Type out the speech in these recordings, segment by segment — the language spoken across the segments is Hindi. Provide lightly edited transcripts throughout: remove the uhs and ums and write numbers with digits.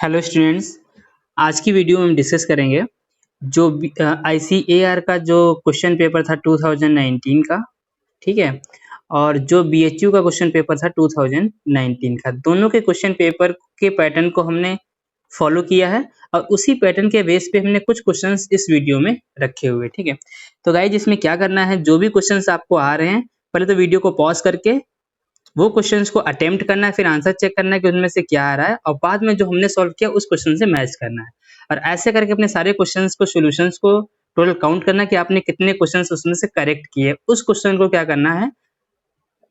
Hello students. आज की वीडियो में हम डिस्कस करेंगे जो ICAR का जो क्वेश्चन पेपर था 2019 का, ठीक है, और जो BHU का क्वेश्चन पेपर था 2019 का। दोनों के क्वेश्चन पेपर के पैटर्न को हमने फॉलो किया है और उसी पैटर्न के बेस पे हमने कुछ क्वेश्चंस इस वीडियो में रखे हुए, ठीक है। तो गाइज इसमें क्या करना है, जो भी क्वेश्चंस आपको आ रहे हैं पहले तो वीडियो को पॉज करके वो क्वेश्चंस को अटेम्प्ट करना है, फिर आंसर चेक करना है कि उनमें से क्या आ रहा है और बाद में जो हमने सॉल्व किया उस क्वेश्चन से मैच करना है। और ऐसे करके अपने सारे क्वेश्चंस को, सॉल्यूशंस को टोटल काउंट करना कि आपने कितने क्वेश्चंस उसमें से करेक्ट किए। उस क्वेश्चन को क्या करना है,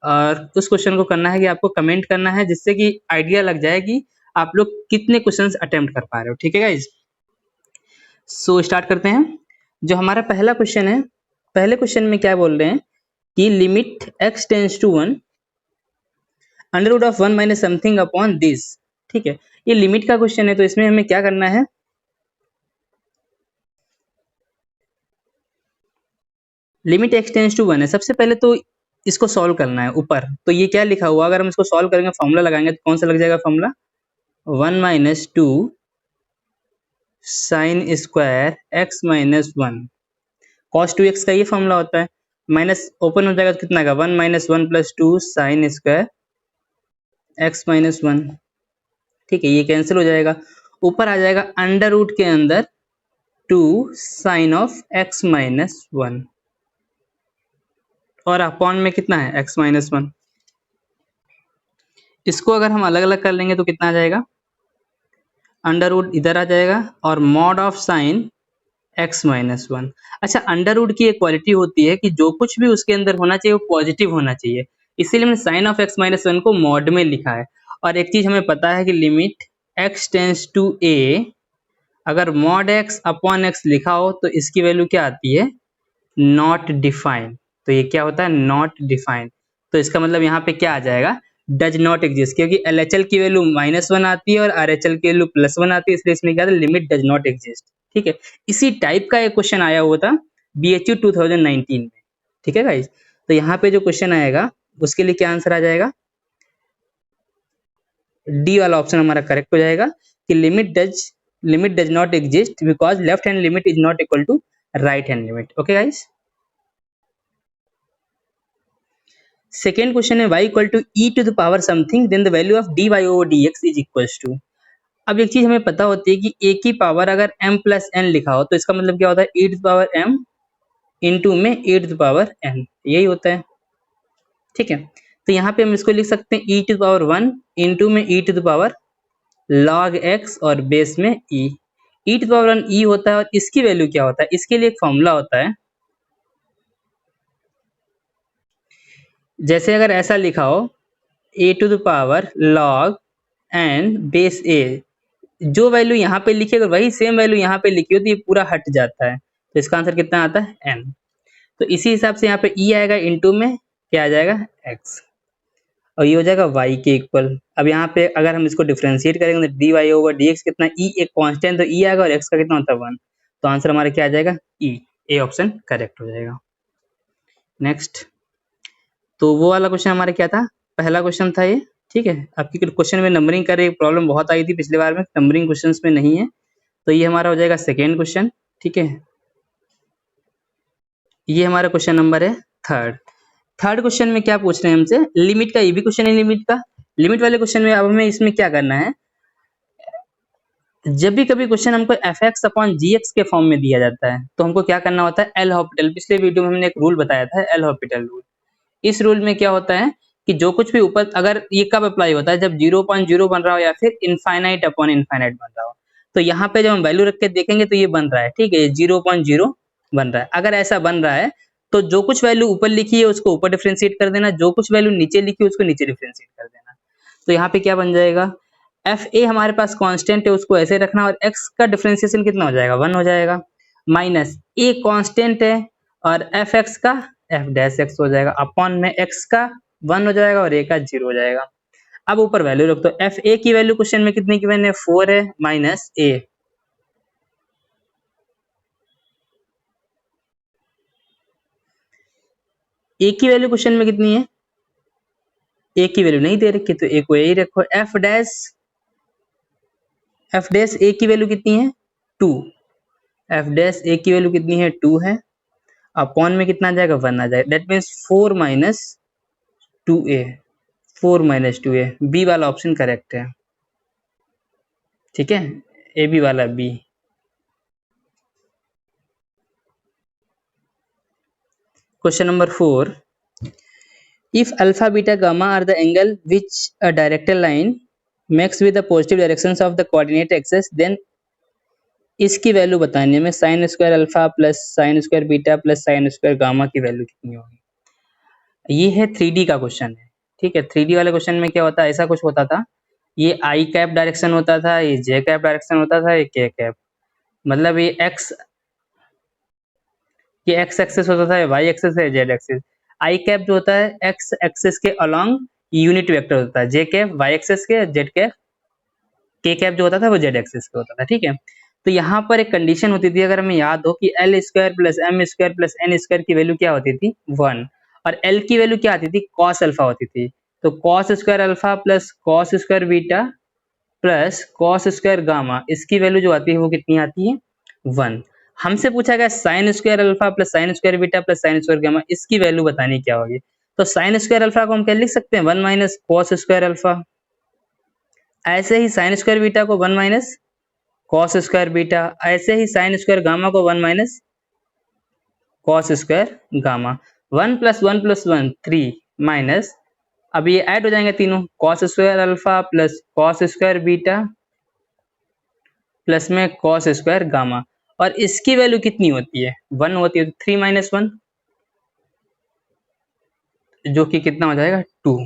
और उस क्वेश्चन को करना है कि आपको कमेंट करना है, जिससे कि आइडिया लग जाए कि आप लोग कितने क्वेश्चंस अटेम्प्ट कर पा रहे हो, ठीक है गाइज। सो स्टार्ट करते हैं। जो हमारा पहला क्वेश्चन है, पहले क्वेश्चन में क्या बोल रहे हैं कि limit x tends to 1 under root of 1 minus something upon this, ठीक है। ये लिमिट का क्वेश्चन है, तो इसमें हमें क्या करना है, लिमिट x टेंड्स टू 1 है। सबसे पहले तो इसको सॉल्व करना है ऊपर। तो ये क्या लिखा हुआ, अगर हम इसको सॉल्व करेंगे, फॉर्मूला लगाएंगे, तो कौन सा लग जाएगा formula, 1 minus 2 sine square x minus 1 cos 2x का ये फॉर्मूला होता है। माइनस ओपन हो जाएगा तो कितना का 1 minus 1 plus 2 sine square x minus 1, ठीक है। ये कैंसिल हो जाएगा, ऊपर आ जाएगा अंडर रूट के अंदर 2 साइन ऑफ x माइनस 1 और अपॉन में कितना है x माइनस 1। इसको अगर हम अलग अलग कर लेंगे तो कितना आ जाएगा, अंडर रूट इधर आ जाएगा और mod of sine x minus 1। अच्छा, अंडर रूट की एक क्वालिटी होती है कि जो कुछ भी उसके अंदर होना चाहिए वो पॉजिटिव होना चाहिए, इसीलिए हमने साइन ऑफ x माइनस 1 को मॉड में लिखा है। और एक चीज हमें पता है कि limit x tends to a, अगर मॉड x अपॉन x लिखा हो तो इसकी वैल्यू क्या आती है, नॉट डिफाइंड। तो ये क्या होता है, नॉट डिफाइंड। तो इसका मतलब यहाँ पे क्या आ जाएगा, डज नॉट एग्जिस्ट, क्योंकि LHL की वैल्यू -1 आती है और RHL की वैल्यू +1 आती है, इसलिए इसमें क्या था, लिमिट डज नॉट एग्जिस्ट, ठीक है। इसी टाइप का एक क्वेश्चन आया हुआ था BHU 2019 में, ठीक है गाइज। तो यहाँ पे जो क्वेश्चन आएगा उसके लिए क्या आंसर आ जाएगा, डी वाला ऑप्शन हमारा करेक्ट हो जाएगा कि limit does not exist because left hand limit is not equal to right hand limit. Okay guys, second question है y equal to e to the power something then the value of dy over dx is equals to. अब एक चीज हमें पता होती है कि a की पावर अगर m प्लस n लिखा हो तो इसका मतलब क्या होता है, e to the power m into में e to the power n, यही होता है, ठीक है। तो यहाँ पे हम इसको लिख सकते हैं e to the power 1 into में e to the power log x और बेस में e to the power 1 e होता है। और इसकी वैल्यू क्या होता है, इसके लिए एक फॉर्मूला होता है, जैसे अगर ऐसा लिखा हो a to the power log n base a, जो वैल्यू यहाँ पे लिखी अगर वही सेम वैल्यू यहाँ पे लिखी हो तो ये पूरा हट जाता है, तो इसका आंसर कितना आता है, n। तो इसी हिसाब से यहाँ पे e आएगा, इंटू में क्या आ जाएगा, x, और ये हो जाएगा y के इक्वल। अब यहाँ पे अगर हम इसको डिफरेंशिएट करेंगे तो dy ओवर dx कितना, e एक कांस्टेंट तो e आएगा और x का कितना होता है 1, तो आंसर हमारा क्या आ जाएगा, e, ए ऑप्शन करेक्ट हो जाएगा। नेक्स्ट, तो वो वाला क्वेश्चन हमारा क्या था, पहला क्वेश्चन था ये, ठीक है। आपकी क्वेश्चन में नंबरिंग का एक प्रॉब्लम बहुत आई थी पिछले बार में, नंबरिंग क्वेश्चंस में नहीं है, तो ये हमारा हो जाएगा सेकेंड क्वेश्चन, ठीक है। ये हमारा क्वेश्चन नंबर है थर्ड क्वेश्चन में क्या पूछ रहे हैं हमसे, लिमिट का, ये भी क्वेश्चन है लिमिट का। लिमिट वाले क्वेश्चन में अब हमें इसमें क्या करना है, जब भी कभी क्वेश्चन हमको fx अपॉन gx के फॉर्म में दिया जाता है तो हमको क्या करना होता है, एल हॉपिटल। पिछले वीडियो में हमने एक रूल बताया था, एल हॉपिटल रूल। इस रूल में क्या होता है कि जो कुछ भी ऊपर, अगर ये कब अप्लाई होता है, जब 0.0 बन रहा हो या फिर इनफाइनाइट अपॉन इनफाइनाइट बन रहा हो। तो यहाँ पे जब हम वैल्यू रख के देखेंगे तो ये बन रहा है, ठीक है, 0.0 बन रहा है। अगर ऐसा बन रहा है तो जो कुछ वैल्यू ऊपर लिखी है उसको ऊपर डिफरेंशिएट कर देना, जो कुछ वैल्यू नीचे लिखी है उसको नीचे डिफरेंशिएट कर देना। तो यहाँ पे क्या बन जाएगा, एफ ए हमारे पास कांस्टेंट है उसको ऐसे रखना, और एक्स का डिफरेंशिएशन कितना हो जाएगा, 1 हो जाएगा, माइनस ए कांस्टेंट है और एफ एक्स का एफ डैश एक्स हो जाएगा, अपॉन में एक्स का 1 हो जाएगा और ए का 0 हो जाएगा। अब ऊपर वैल्यू रख दो, एफ ए की वैल्यू क्वेश्चन में कितनी गिवन है, 4 है, माइनस ए की वैल्यू क्वेश्चन में कितनी है, ए की वैल्यू नहीं दे रखी तो ए को यही रखो, एफ डैश एफ डैश ए की वैल्यू कितनी है 2, एफ डैश ए की वैल्यू कितनी है 2 है, अपॉन में कितना आ जाएगा 1 आ जाएगा, that means 4 minus 2a, 4 minus 2a, B वाला ऑप्शन करेक्ट है। ठीक है, ए बी वाला B. Question number 4, if alpha beta gamma are the angle which a directed line makes with the positive directions of the coordinate axis, then इसकी वैल्यू बतानी है, sine square alpha plus sine square beta plus sine square gamma की वैल्यू कितनी होगी। ये है 3D का क्वेश्चन है। ठीक है, 3D वाले क्वेश्चन में क्या होता है, ऐसा कुछ होता था, ये आई कैप डायरेक्शन होता था, ये जे कैप डायरेक्शन होता था, ये के कैप, मतलब ये एक्स एक्सिस होता था, वाई एक्सिस है, जेड एक्सिस। आई कैप जो होता है एक्स एक्सिस के अलोंग यूनिट वेक्टर होता है, जे कैप वाई एक्सिस के, जेड कैप के कैप जो होता था वो जेड एक्सिस पे होता था। ठीक है, तो यहाँ पर एक कंडीशन होती थी, अगर हमें याद हो कि L square plus M square plus N square की वैल्यू क्या होती थी 1, और एल की वैल्यू क्या आती थी कॉस अल्फा होती थी, तो cos square alpha plus cos square beta plus cos square gamma, इसकी वैल्यू जो आती है वो कितनी आती है 1। हमसे पूछा गया sine square alpha plus sine square beta plus sine square gamma, इसकी वैल्यू बतानी क्या होगी। तो साइन स्क्वायर अल्फा को हम क्या लिख सकते हैं 1 माइनस कॉस स्क्वायर अल्फा, ऐसे ही साइन स्क्वायर बीटा को 1 माइनस कॉस स्क्वायर बीटा, ऐसे ही साइन स्क्वायर गामा को 1 minus cos square gamma. 1 plus 1 plus 1 3 minus, अब ये ऐड हो जाएंगे तीनों, cos square alpha plus cos square beta plus में कॉस स्क्वायर गामा, और इसकी वैल्यू कितनी होती है 1 होती है, 3 माइनस 1 जो कि कितना हो जाएगा 2।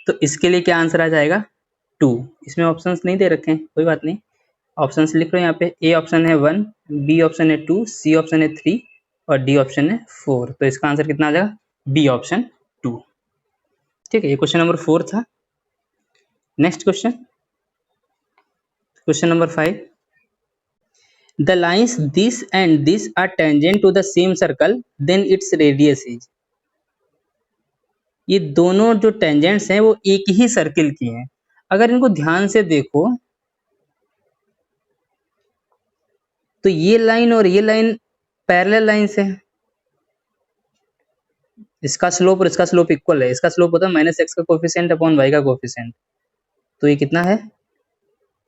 तो इसके लिए क्या आंसर आ जाएगा 2। इसमें ऑप्शंस नहीं दे रखे हैं, कोई बात नहीं, ऑप्शंस लिख रहे हैं यहाँ पे, ए ऑप्शन है 1, बी ऑप्शन है 2, सी ऑप्शन है 3 और डी ऑप्शन है 4। तो इसका आंसर कितना आ जाएगा बी ऑप्शन 2। ठीक है, ये क्वेश्चन नंबर 4 था। Next question, question number 5, the lines this and this are tangent to the same circle then its radius is, ये दोनों जो टेंजेंट्स हैं वो एक ही सर्किल की हैं। अगर इनको ध्यान से देखो तो ये लाइन और ये लाइन पैरेलल लाइंस है, इसका स्लोप और इसका स्लोप इक्वल है, इसका स्लोप होता है माइनस एक्स का कोफिशिएंट अपॉन वाई का कोफिशिएंट, तो ये कितना है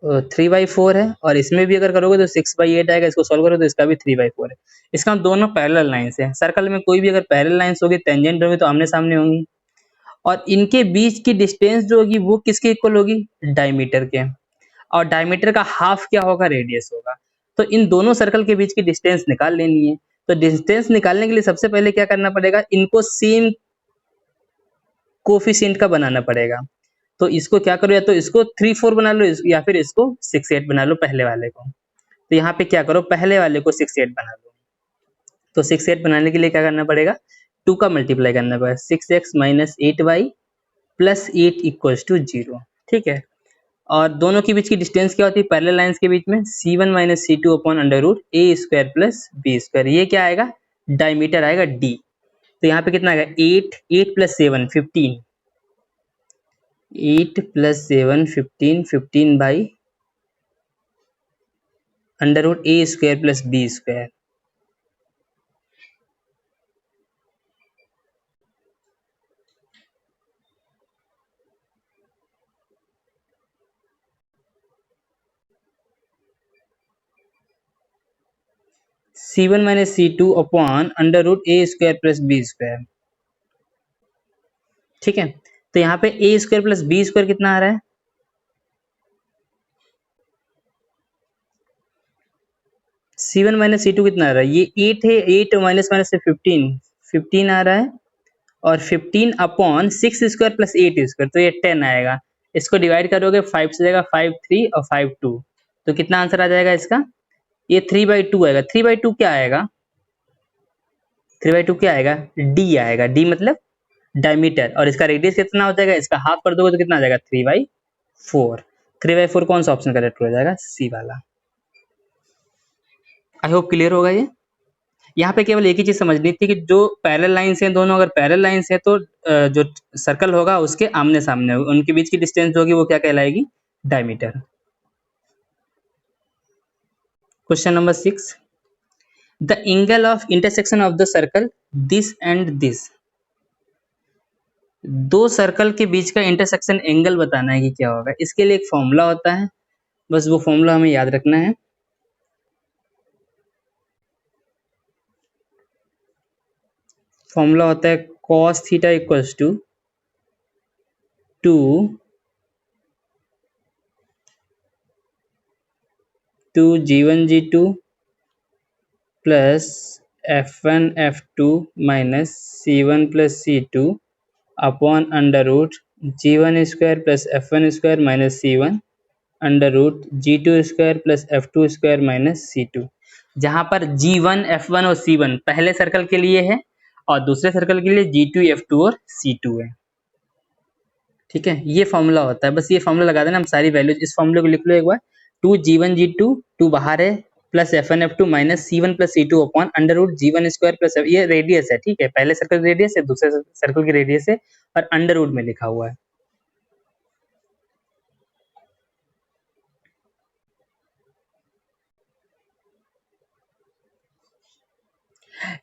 3/4 है, और इसमें भी अगर करोगे तो 6/8 आएगा, इसको सॉल्व करो तो इसका भी 3/4 है। इसका दोनों पैरेलल लाइंस है, सर्कल में कोई भी अगर पैरेलल लाइंस होगी टेंजेंट होगी तो आमने सामने होंगी, और इनके बीच की डिस्टेंस जो होगी वो किसके इक्वल होगी डायमीटर के, और डायमीटर का हाफ क्या होगा रेडियस होगा। तो इन दोनों सर्कल के बीच की डिस्टेंस निकाल लेनी है। तो डिस्टेंस निकालने के लिए सबसे पहले क्या करना पड़ेगा, इनको सेम कोफिशिएंट का बनाना पड़ेगा। तो इसको क्या करो, या तो इसको 3/4 बना लो या फिर इसको 6/8 बना लो पहले वाले को। तो यहाँ पे क्या करो, पहले वाले को 6/8 बना लो। तो 6/8 बनाने के लिए क्या करना पड़ेगा 2 का मल्टीप्लाई करना पड़ेगा, 6x minus 8y plus 8 equals to 0। ठीक है, और दोनों के बीच की डिस्टेंस क्या होती है पैरेलल लाइंस के बीच में c1 minus c2 upon under root a square plus b square, ये क्या आएगा डायमीटर आएगा d। तो यहाँ पे कितना आएगा 8 plus 7 15, 8 plus 7 15, 15 by under root a square plus b square. c1 minus c2 upon under root a square plus b square. ठीक है, तो यहाँ पे a square plus b square कितना आ रहा है c1 माइनस c2 कितना आ रहा है, ये 8 है, 8 माइनस माइनस से 15 आ रहा है, और 15 अपॉन 6 स्क्वायर प्लस 8 स्क्वायर, तो ये 10 आएगा। इसको डिवाइड करोगे 5 से जाएगा 5 3 और 5 2, तो कितना आंसर आ जाएगा इसका, ये 3/2 आएगा। 3/2 क्या आएगा, 3/2 क्या आएगा d आएगा, d मतलब डायमीटर, और इसका रेडियस कितना हो जाएगा, इसका हाफ कर दोगे तो कितना आ जाएगा 3/4। 3/4 कौन सा ऑप्शन करेक्ट हो जाएगा सी वाला। आई होप क्लियर होगा ये। यहाँ पे केवल एक ही चीज समझनी थी कि जो पैरेलल लाइंस हैं दोनों, अगर पैरेलल लाइंस है तो जो सर्कल होगा उसके आमने सामने होगा, उनके बीच की डिस्टेंस होगी वो क्या कहलाएगी diameter. Question number 6, the angle of intersection of the circle this and this. दो सर्कल के बीच का इंटरसेक्शन एंगल बताना है कि क्या होगा। इसके लिए एक फॉर्मूला होता है, बस वो फॉर्मूला हमें याद रखना है। फॉर्मूला होता है cos theta equals to 2g1 g2 plus f1 f2 minus c1 plus c2 upon under root g1 square plus f1 square minus c1 under root g2 square plus f2 square minus c2, जहां पर g1 f1 और c1 पहले सर्कल के लिए है और दूसरे सर्कल के लिए g2 f2 और c2 है। ठीक है, ये फॉर्मूला होता है, बस ये फॉर्मूला लगा देना। हम सारी वैल्यूज इस फॉर्मूले को लिख लो एक बार। 2g1 g2, 2 बाहर है, plus f1 f2 minus c1 plus c2 upon under root g1 square plus, ये रेडियस है, ठीक है, पहले सर्कल की रेडियस है, दूसरे सर्कल की रेडियस है, और अंडर रूट में लिखा हुआ है।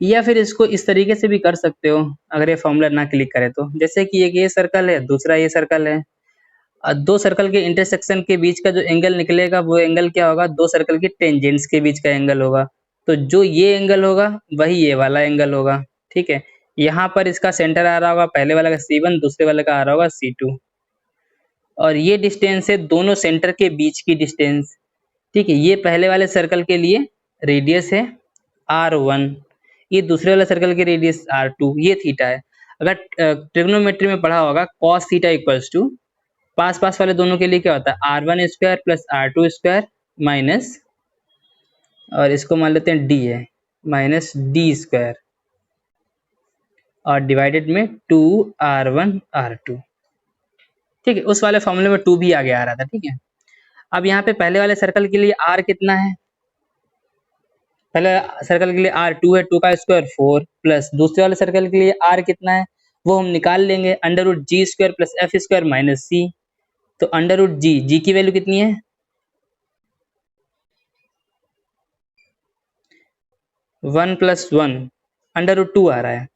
या फिर इसको इस तरीके से भी कर सकते हो, अगर ये फॉर्मूला ना क्लिक करे तो। जैसे कि एक ये सर्कल है, दूसरा ये सर्कल है, और दो सर्कल के इंटरसेक्शन के बीच का जो एंगल निकलेगा वो एंगल क्या होगा, दो सर्कल की टेंजेंट्स के बीच का एंगल होगा। तो जो ये एंगल होगा वही ये वाला एंगल होगा। ठीक है, यहाँ पर इसका सेंटर आ रहा होगा, पहले वाला का C1, दूसरे वाले का आ रहा होगा C2, और ये डिस्टेंस है दोनों सेंटर के बीच की डिस्टेंस। ठीक है, ये पहले वाले सर्कल के लिए रेडियस है R1, ये दूसरे वाले सर्कल की रेडियस R2, ये थीटा है। अगर ट्रिग्नोमेट्री में पढ़ा होगा cos थीटा इक्वल्स टू, पास पास वाले दोनों के लिए क्या होता है, R1 square plus R2 square minus, और इसको मान लेते हैं D है, माइनस D स्क्वायर, और डिवाइडेड में 2R1 R2। ठीक है, उस वाले फॉर्मूले में 2 भी आगे आ रहा था। ठीक है, अब यहाँ पे पहले वाले सर्कल के लिए R कितना है, पहले सर्कल के लिए R2 है, 2 का स्क्वायर 4, प्लस दूसरे वाले सर्कल के लिए R कितना है वो हम निकाल लेंगे, under root G square plus F square minus C. तो अंडर रूट जी की वैल्यू कितनी है, 1 प्लस 1, अंडर रूट 2 आ रहा है,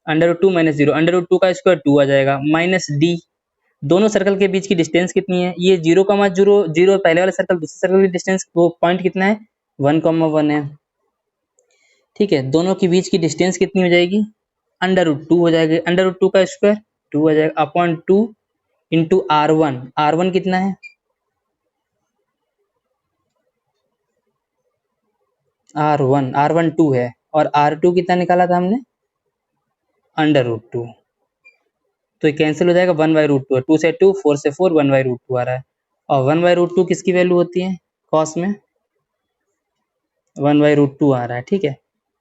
under root 2 minus 0, under root 2 का स्क्वायर 2 आ जाएगा, माइनस डी। दोनों सर्कल के बीच की डिस्टेंस कितनी है, ये 0,0 पहले वाले सर्कल दूसरे सर्कल की डिस्टेंस, वो पॉइंट कितना है 1,1 है। ठीक है, दोनों के बीच की डिस्टेंस कितनी हो जाएगी, अंडर रूट 2 हो जाएगी, अंडर रूट 2 का स्क्वायर 2 हो जाएगा अपॉन 2 इंटू R1 कितना है, R1 2 है, और R2 कितना निकाला था हमने, अंडर रूट 2। तो ये कैंसिल हो जाएगा, 1/√2 है, 2 से 2, 4 से 4, 1/√2 आ रहा है। और 1/√2 किसकी वैल्यू होती है, कॉस में 1/√2 आ रहा है। ठीक है,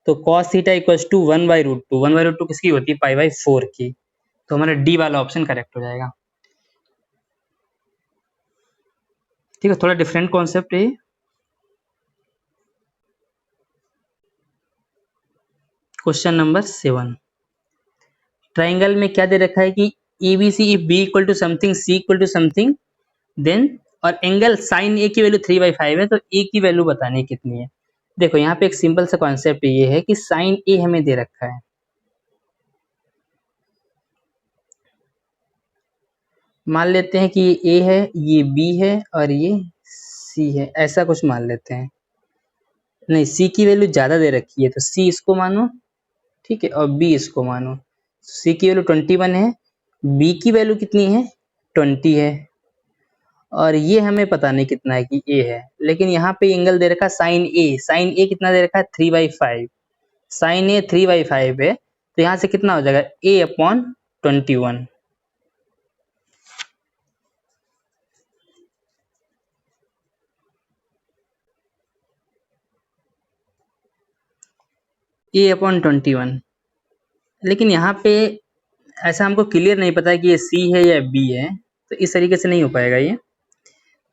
तो कॉस थीटा इक्वल्स टू 1/√2, 1/√2 किसकी होती है, π/4 की। तो हमारा डी वाला ऑप्शन करेक्ट हो जाएगा। ठीक है, थोड़ा डिफरेंट कॉन्सेप्ट है। क्वेश्चन नंबर 7, ट्राइंगल में क्या दे रखा है कि ABC if B equal to something, C equal to something, then, और एंगल साइन ए की वैल्यू 3/5 है, तो ए की वैल्यू बतानी है कितनी है। देखो यहाँ पे एक सिंपल सा कॉन्सेप्ट ये है कि साइन ए हमें दे रखा है, मान लेते हैं कि ये A है, ये B है, और ये C है, ऐसा कुछ मान लेते हैं। नहीं, C की वैल्यू ज़्यादा दे रखी है, तो C इसको मानो, ठीक है, और B इसको मानो। C की वैल्यू 21 है, B की वैल्यू कितनी है 20 है, और ये हमें पता नहीं कितना है कि A है, लेकिन यहाँ पे एंगल दे रखा है साइन ए कितना दे रखा है 3/5, साइन ए 3/5 है, तो यहाँ से कितना हो जाएगा A/21, A/21। लेकिन यहाँ पे ऐसा हमको क्लियर नहीं पता है कि ये C है या B है, तो इस तरीके से नहीं हो पाएगा ये।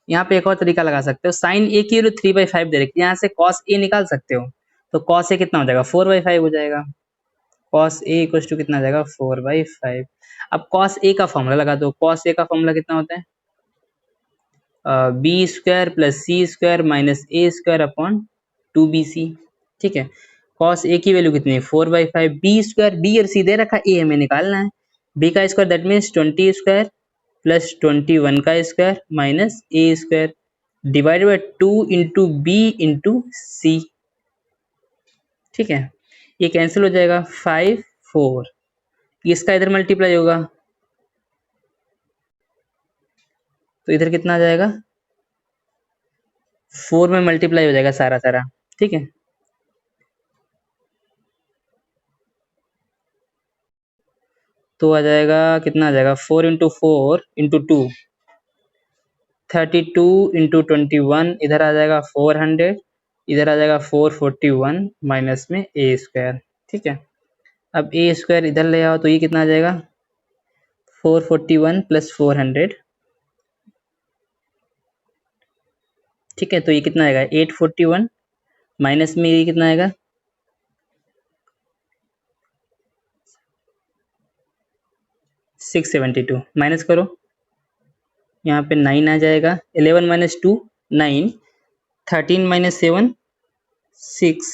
यहाँ पे एक और तरीका लगा सकते हो, साइन ए की वैल्यू 3/5 दे रखी है, यहाँ से कॉस ए निकाल सकते हो, तो कॉस ए कितना हो जाएगा 4/5 हो जाएगा, कॉस ए इक्वल टू कितना आ जाएगा 4/5। अब कॉस ए का फॉर्मूला लगा दो, कॉस ए का फॉर्मूला कितना होता है, B square plus C square minus A square upon 2bc, ठीक है। cos a की वैल्यू कितनी है 4/5, बी स्क्वायर, बी और सी दे रखा है, ए हमें निकालना है। बी का square that means 20 square plus 21 का square minus A square divided by 2 into B into C, ठीक है। ये कैंसिल हो जाएगा 5 4, इसका इधर मल्टीप्लाई होगा तो इधर कितना आ जाएगा 4 में मल्टीप्लाई हो जाएगा सारा सारा, ठीक है। तो आ जाएगा कितना आ जाएगा 4 इंटू 4 इंटू 2 32 इंटू 21, इधर आ जाएगा 400, इधर आ जाएगा 441 माइनस में ए स्क्वायर, ठीक है। अब ए स्क्वायर इधर ले आओ तो ये कितना आ जाएगा 441 प्लस 400, ठीक है। तो ये कितना आएगा 841 माइनस में ये कितना आएगा 672, माइनस करो, यहाँ पे 9 आ जाएगा, 11 माइनस 2 9, 13 माइनस 7 6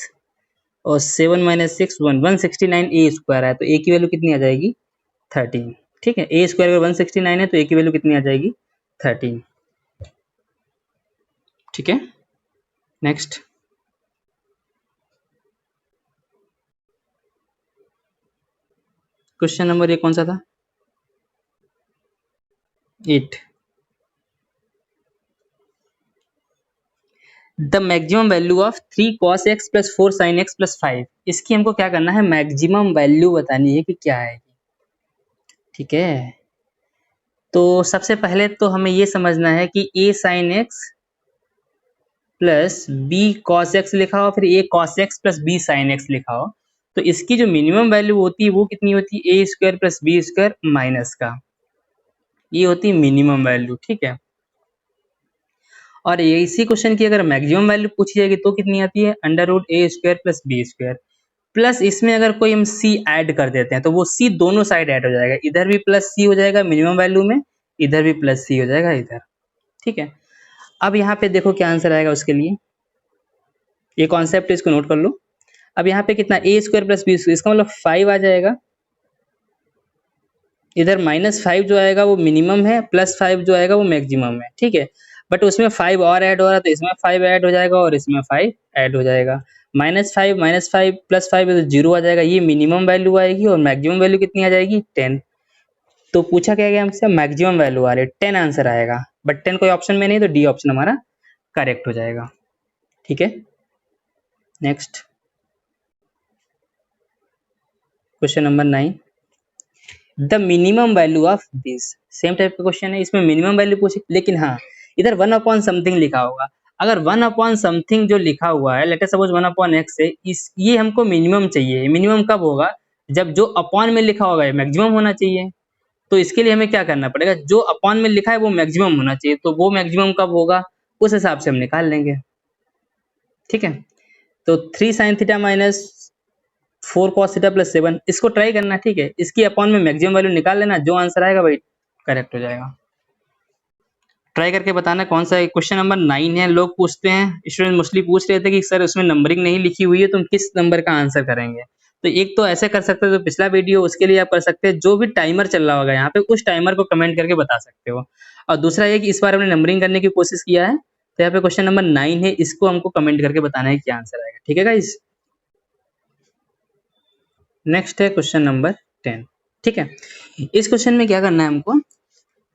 और 7 माइनस 6 1, 169 ए स्क्वायर है, तो ए की वैल्यू कितनी आ जाएगी 13, ठीक है। ए स्क्वायर अगर 169 है तो ए की वैल्यू कितनी आ जाएगी 13, ठीक है। नेक्स्ट क्वेश्चन नंबर ये कौन सा था 8, the maximum value of 3 cos x plus 4 sin x plus 5, इसकी हमको क्या करना है मैक्सिमम वैल्यू बतानी है कि क्या है, ठीक है। तो सबसे पहले तो हमें ये समझना है कि a sin x plus b cos x लिखा हो, फिर a cos x plus b sin x लिखा हो, तो इसकी जो मिनिमम वैल्यू होती है वो कितनी होती है a square plus b square minus का, ये होती है मिनिमम वैल्यू, ठीक है। और ये इसी क्वेश्चन की अगर मैक्सिमम वैल्यू पूछी जाएगी तो कितनी आती है under root A square plus B square, plus इसमें अगर कोई हम c ऐड कर देते हैं तो वो c दोनों साइड ऐड हो जाएगा, इधर भी प्लस c हो जाएगा मिनिमम वैल्यू में, इधर भी प्लस c हो जाएगा इधर, ठीक है। अब यहाँ पे देखो क्या आंसर आएगा उसके लिए, ये कॉन्सेप्ट इसको नोट कर लो। अब यहाँ पे कितना ए स्क्वायर प्लस बी स्क्वायर, इसका मतलब 5 आ जाएगा, इधर -5 जो आएगा वो मिनिमम है, +5 जो आएगा वो मैक्सिमम है, ठीक है। बट उसमें 5 और ऐड हो रहा है तो इसमें 5 ऐड हो जाएगा और इसमें 5 ऐड हो जाएगा, -5 -5 +5 तो 0 आ जाएगा, ये मिनिमम वैल्यू आएगी और मैक्सिमम वैल्यू कितनी आ जाएगी 10। तो पूछा क्या गया हमसे मैक्सिमम वैल्यू आ रही है 10 आंसर आएगा, बट 10 कोई ऑप्शन में नहीं तो डी ऑप्शन हमारा करेक्ट हो जाएगा, ठीक है। Next question number 9, the minimum value of this, same type का क्वेश्चन है, इसमें मिनिमम वैल्यू पूछी, लेकिन हाँ इधर 1 अपॉन समथिंग लिखा होगा, अगर 1 अपॉन समथिंग जो लिखा हुआ है let us suppose 1 upon x है, इस ये हमको मिनिमम चाहिए, मिनिमम कब होगा जब जो अपॉन में लिखा होगा मैक्सिमम होना चाहिए, तो इसके लिए हमें क्या करना पड़ेगा जो अपॉन में लिखा है वो मैक्सिमम होना चाहिए, तो वो मैक्सिमम कब होगा उस हिसाब से हम निकाल लेंगे, ठीक है। तो 3 sin theta minus 4 cos theta plus 7, इसको ट्राई करना, ठीक है। इसकी अपॉन में मैक्सिमम वैल्यू निकाल लेना, जो आंसर आएगा वही करेक्ट हो जाएगा। ट्राई करके बताना कौन सा है। क्वेश्चन नंबर 9 है, लोग पूछते हैं स्टूडेंट मोस्टली पूछ रहे थे कि सर उसमें नंबरिंग नहीं लिखी हुई है, तुम किस नंबर का आंसर करेंगे। तो एक तो ऐसे कर सकते हो जो पिछला वीडियो उसके लिए आप कर सकते हैं, जो भी टाइमर चल रहा होगा यहाँ पे उस टाइमर को कमेंट करके बता सकते हो। और दूसरा ये कि इस बार हमने नंबरिंग करने की कोशिश किया है, तो यहाँ पे क्वेश्चन नंबर 9 है, इसको हमको कमेंट करके बताना है क्या आंसर आएगा, ठीक है गाइस। नेक्स्ट है क्वेश्चन नंबर 10, ठीक है। इस क्वेश्चन में क्या करना है हमको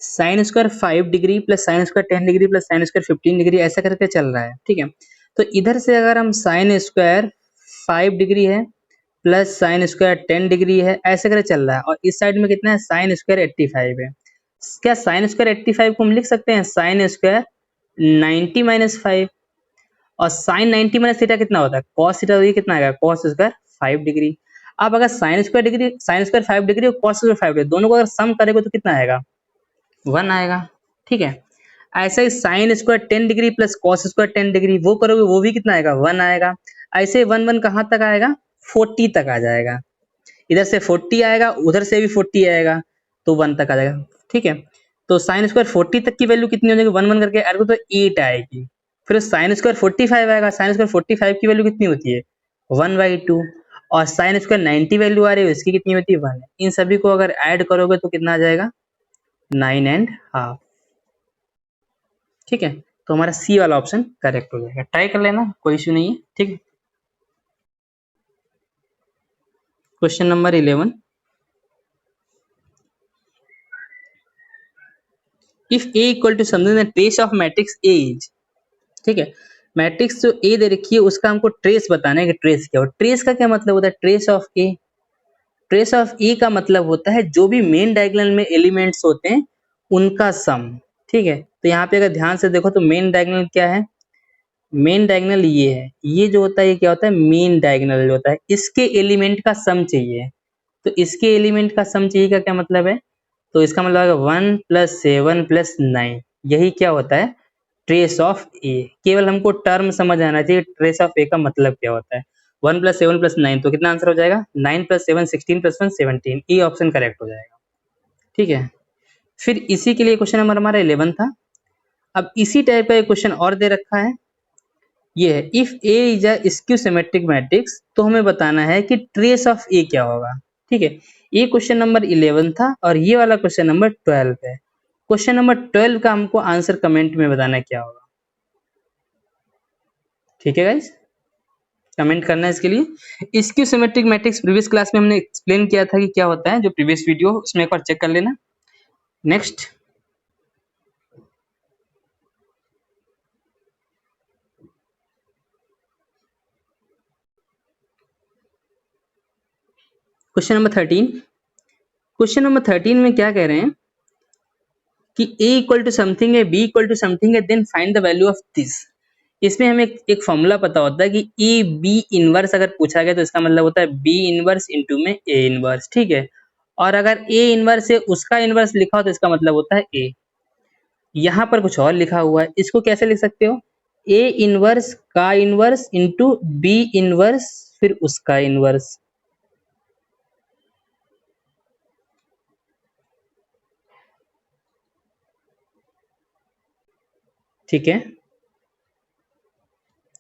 sine square 5 degree plus sign square 10 degree plus sine square 15 degree ऐसा करके चल रहा है, ठीक है। तो इधर से अगर हम साइन स्क्वायर 5 डिग्री है प्लस साइन स्क्वायर 10 डिग्री है ऐसे करके चल रहा है, और इस साइड में कितना है साइन स्क्वायर 85 है, क्या साइन स्क्वायर 85 को हम लिख सकते हैं साइन स्क्वायर 90 माइनस 5, और साइन 90 माइनस थीटा कितना होता है कॉस थीटा, तो ये कितना आएगा कॉस स्क्वायर 5 डिग्री। अब अगर साइन स्क्वायर 5 डिग्री और कॉस स्क्वायर 5 डिग्री दोनों को अगर सम करेंगे तो कितना आएगा 1 आएगा, ठीक है। ऐसे ही sine square 10 degree plus cos square 10 degree वो करोगे वो भी कितना आएगा 1 आएगा। ऐसे 1 1 कहाँ तक आएगा 40 तक आ जाएगा, इधर से 40 आएगा उधर से भी 40 आएगा तो 1 तक आ जाएगा, ठीक है। तो साइन स्क्वायर 40 तक की वैल्यू कितनी हो जाएगी 1 1 करके ऐड करो तो 8 आएगी, फिर साइन स्क्वायर 45 आएगा, साइन स्क्वायर 45 की वैल्यू कितनी होती है 1/2, और साइन स्क्वायर 90 वैल्यू आ रही है इसकी कितनी होती है 1। इन सभी को अगर ऐड करोगे तो कितना आ जाएगा 9.5। ठीक है, तो हमारा सी वाला ऑप्शन करेक्ट हो जाएगा। ट्राई कर लेना, कोई इश्यू नहीं है। ठीक है, question number 11, if A equal to something the trace of matrix A is. ठीक है, मैट्रिक्स जो ए दे रखी है उसका हमको ट्रेस बताना है कि ट्रेस क्या हो। ट्रेस का क्या मतलब होता है, trace of A, trace of A का मतलब होता है जो भी मेन डायगोनल में एलिमेंट्स होते हैं उनका सम। ठीक है, तो यहाँ पे अगर ध्यान से देखो तो मेन डायगोनल क्या है, मेन डायगोनल ये है, ये जो होता है ये क्या होता है मेन डायगोनल जो होता है, इसके एलिमेंट का सम चाहिए। तो इसके एलिमेंट का सम चाहिए का क्या मतलब है, तो इसका मतलब है 1 + 7 + 9, यही क्या होता है ट्रेस ऑफ ए। केवल हमको टर्म समझ आना चाहिए ट्रेस ऑफ ए का मतलब क्या होता है। 1 + 7 + 9, तो कितना आंसर हो जाएगा 9 + 7 16 + 1 17, ए ऑप्शन करेक्ट हो जाएगा। ठीक है, फिर इसी के लिए क्वेश्चन नंबर हमारा 11 था। अब इसी टाइप का एक क्वेश्चन और दे रखा है, ये है if A is a skew symmetric matrix, तो हमें बताना है कि ट्रेस ऑफ ए क्या होगा। ठीक है, ये क्वेश्चन नंबर 11 था और ये वाला क्वेश्चन नंबर 12 है। क्वेश्चन नंबर 12 का हमको आंसर कमेंट में बताना है क्या होगा। ठीक है गाइस, कमेंट करना है इसके लिए। Skew symmetric matrix previous class में हमने एक्सप्लेन किया था कि क्या होता है, जो प्रीवियस वीडियो उसमें एक बार चेक कर लेना। Next question number 13। Question number 13 में क्या कह रहे हैं कि a इक्वल टू समथिंग है, b इक्वल टू समथिंग है, then find the value of this. इसमें हमें एक फॉर्मूला पता होता है कि ए बी इनवर्स अगर पूछा गया तो इसका मतलब होता है बी इनवर्स इंटू में ए इनवर्स। ठीक है, और अगर ए इनवर्स है उसका इनवर्स लिखा हो तो इसका मतलब होता है ए। यहाँ पर कुछ और लिखा हुआ है, इसको कैसे लिख सकते हो, ए इनवर्स का इनवर्स इंटू बी इनवर्स फिर उसका इनवर्स। ठीक है,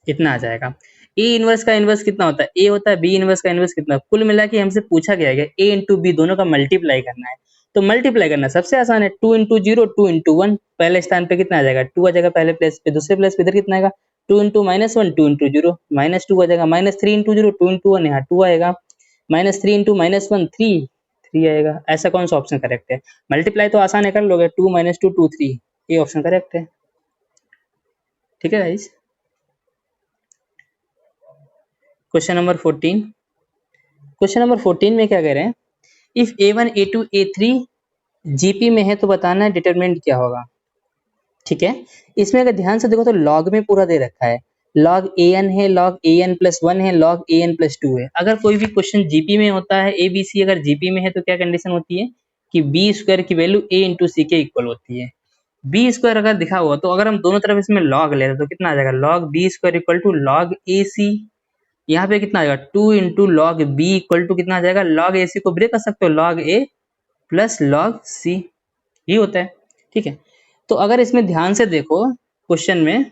इतना आ जाएगा। ए इनवर्स का इनवर्स कितना होता है, ए होता है, बी इनवर्स का इनवर्स कितना, कुल मिला के हमसे पूछा गया है ए इंटू बी दोनों का मल्टीप्लाई करना है। तो मल्टीप्लाई करना सबसे आसान है, 2 × 0 2 × 1, पहले स्थान पे कितना आ जाएगा 2 आ जाएगा पहले प्लेस पे, दूसरे प्लेस पे इधर कितना आएगा 2 × -1 2 × 0 -2 आ जाएगा, -3 × 0 2 × 1 यहाँ 2 आएगा, -3 × -1 3 आएगा। ऐसा कौन सा ऑप्शन करेक्ट है, मल्टीप्लाई तो आसान है कर लोगे, 2 - 2 2 3, ये ऑप्शन करेक्ट है। ठीक है guys, question number 14। Question number 14 में क्या कह रहे हैं, if a1 a2 a3 GP में है तो बताना है डिटरमिनेंट क्या होगा। ठीक है, इसमें अगर ध्यान से देखो तो लॉग में पूरा दे रखा है, log an है, log an + 1 है, log an + 2 है। अगर कोई भी क्वेश्चन जीपी में होता है, abc अगर जीपी में है तो क्या कंडीशन होती है कि बी स्क्वायर की वैल्यू a × c के इक्वल होती है। बी स्क्वायर अगर दिखा हुआ तो अगर हम दोनों तरफ इसमें log ले तो कितना आ जाएगा log b square equal to log ac। यहाँ पे कितना आ जाएगा 2 × log b इक्वल टू कितना आ जाएगा, log ac को ब्रेक कर सकते हो log a + log c, ये होता है। ठीक है, तो अगर इसमें ध्यान से देखो क्वेश्चन में,